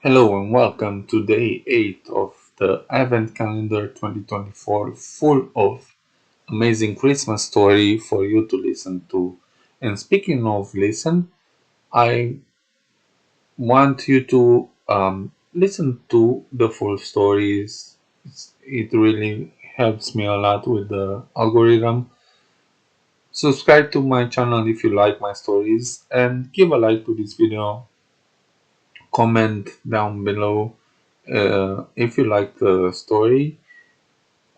Hello and welcome to day 8 of the Advent Calendar 2024, full of amazing Christmas story for you to listen to. And speaking of listen, I want you to listen to the full stories. It really helps me a lot with the algorithm. Subscribe to my channel if you like my stories and give a like to this video. Comment down below if you like the story.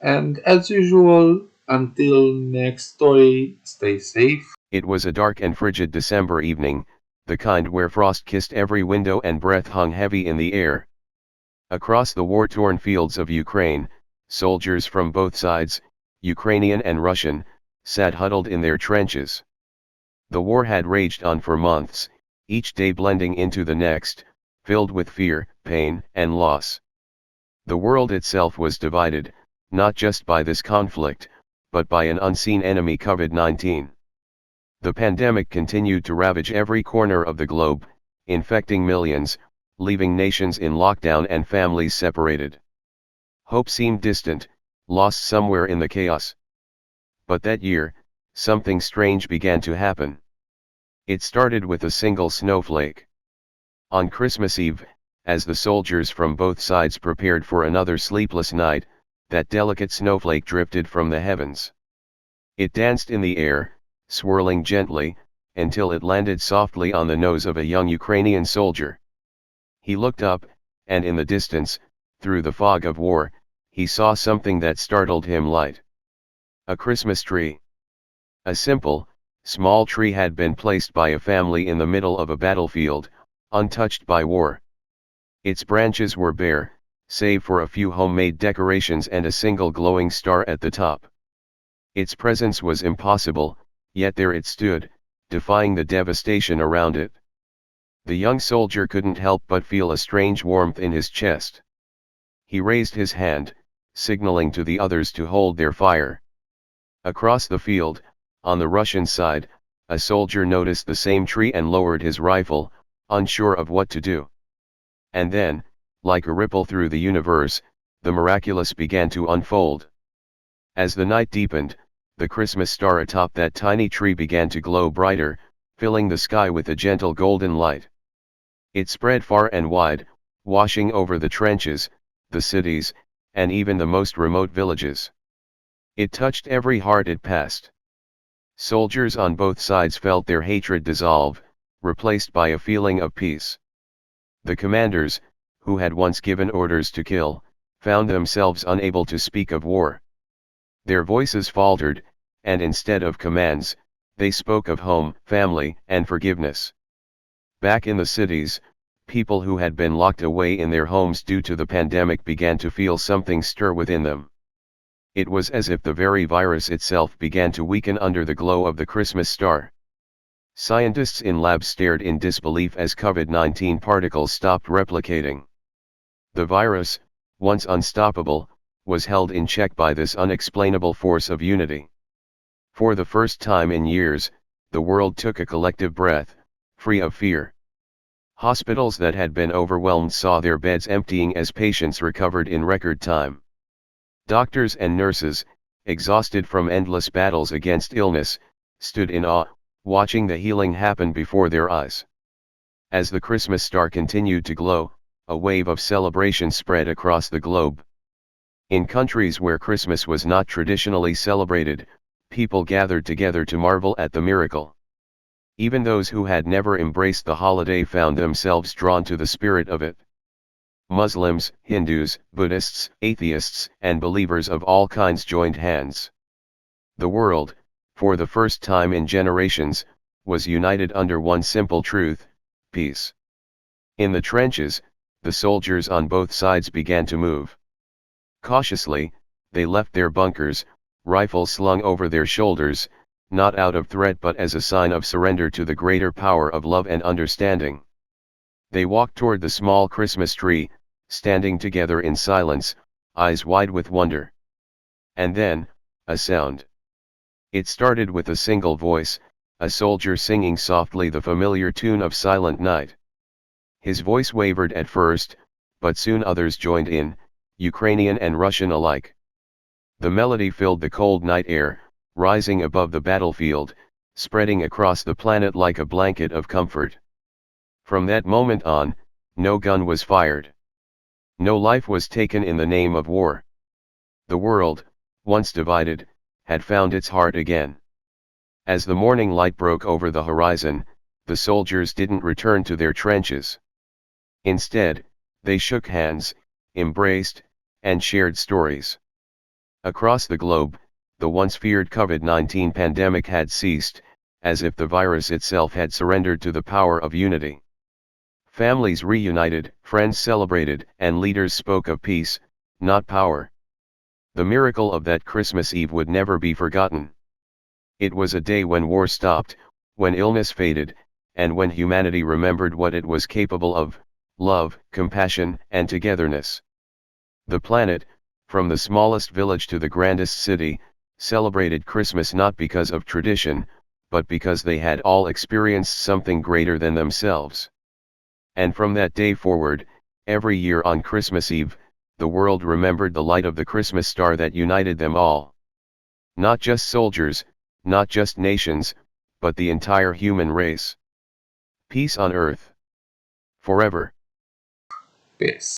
And as usual, until next story, stay safe. It was a dark and frigid December evening, the kind where frost kissed every window and breath hung heavy in the air. Across the war-torn fields of Ukraine, soldiers from both sides, Ukrainian and Russian, sat huddled in their trenches. The war had raged on for months, each day blending into the next, filled with fear, pain, and loss. The world itself was divided, not just by this conflict, but by an unseen enemy, COVID-19. The pandemic continued to ravage every corner of the globe, infecting millions, leaving nations in lockdown and families separated. Hope seemed distant, lost somewhere in the chaos. But that year, something strange began to happen. It started with a single snowflake. On Christmas Eve, as the soldiers from both sides prepared for another sleepless night, that delicate snowflake drifted from the heavens. It danced in the air, swirling gently, until it landed softly on the nose of a young Ukrainian soldier. He looked up, and in the distance, through the fog of war, he saw something that startled him. Light. A Christmas tree. A simple, small tree had been placed by a family in the middle of a battlefield, untouched by war. Its branches were bare, save for a few homemade decorations and a single glowing star at the top. Its presence was impossible, yet there it stood, defying the devastation around it. The young soldier couldn't help but feel a strange warmth in his chest. He raised his hand, signaling to the others to hold their fire. Across the field, on the Russian side, a soldier noticed the same tree and lowered his rifle, unsure of what to do. And then, like a ripple through the universe, the miraculous began to unfold. As the night deepened, the Christmas star atop that tiny tree began to glow brighter, filling the sky with a gentle golden light. It spread far and wide, washing over the trenches, the cities, and even the most remote villages. It touched every heart it passed. Soldiers on both sides felt their hatred dissolve, replaced by a feeling of peace. The commanders, who had once given orders to kill, found themselves unable to speak of war. Their voices faltered, and instead of commands, they spoke of home, family, and forgiveness. Back in the cities, people who had been locked away in their homes due to the pandemic began to feel something stir within them. It was as if the very virus itself began to weaken under the glow of the Christmas star. Scientists in labs stared in disbelief as COVID-19 particles stopped replicating. The virus, once unstoppable, was held in check by this unexplainable force of unity. For the first time in years, the world took a collective breath, free of fear. Hospitals that had been overwhelmed saw their beds emptying as patients recovered in record time. Doctors and nurses, exhausted from endless battles against illness, stood in awe, watching the healing happen before their eyes. As the Christmas star continued to glow, a wave of celebration spread across the globe. In countries where Christmas was not traditionally celebrated, people gathered together to marvel at the miracle. Even those who had never embraced the holiday found themselves drawn to the spirit of it. Muslims, Hindus, Buddhists, atheists, and believers of all kinds joined hands. The world, for the first time in generations, was united under one simple truth: peace. In the trenches, the soldiers on both sides began to move. Cautiously, they left their bunkers, rifles slung over their shoulders, not out of threat but as a sign of surrender to the greater power of love and understanding. They walked toward the small Christmas tree, standing together in silence, eyes wide with wonder. And then, a sound. It started with a single voice, a soldier singing softly the familiar tune of Silent Night. His voice wavered at first, but soon others joined in, Ukrainian and Russian alike. The melody filled the cold night air, rising above the battlefield, spreading across the planet like a blanket of comfort. From that moment on, no gun was fired. No life was taken in the name of war. The world, once divided, had found its heart again. As the morning light broke over the horizon, the soldiers didn't return to their trenches. Instead, they shook hands, embraced, and shared stories. Across the globe, the once feared COVID-19 pandemic had ceased, as if the virus itself had surrendered to the power of unity. Families reunited, friends celebrated, and leaders spoke of peace, not power. The miracle of that Christmas Eve would never be forgotten. It was a day when war stopped, when illness faded, and when humanity remembered what it was capable of: love, compassion, and togetherness. The planet, from the smallest village to the grandest city, celebrated Christmas not because of tradition, but because they had all experienced something greater than themselves. And from that day forward, every year on Christmas Eve, the world remembered the light of the Christmas star that united them all. Not just soldiers, not just nations, but the entire human race. Peace on earth. Forever. Peace.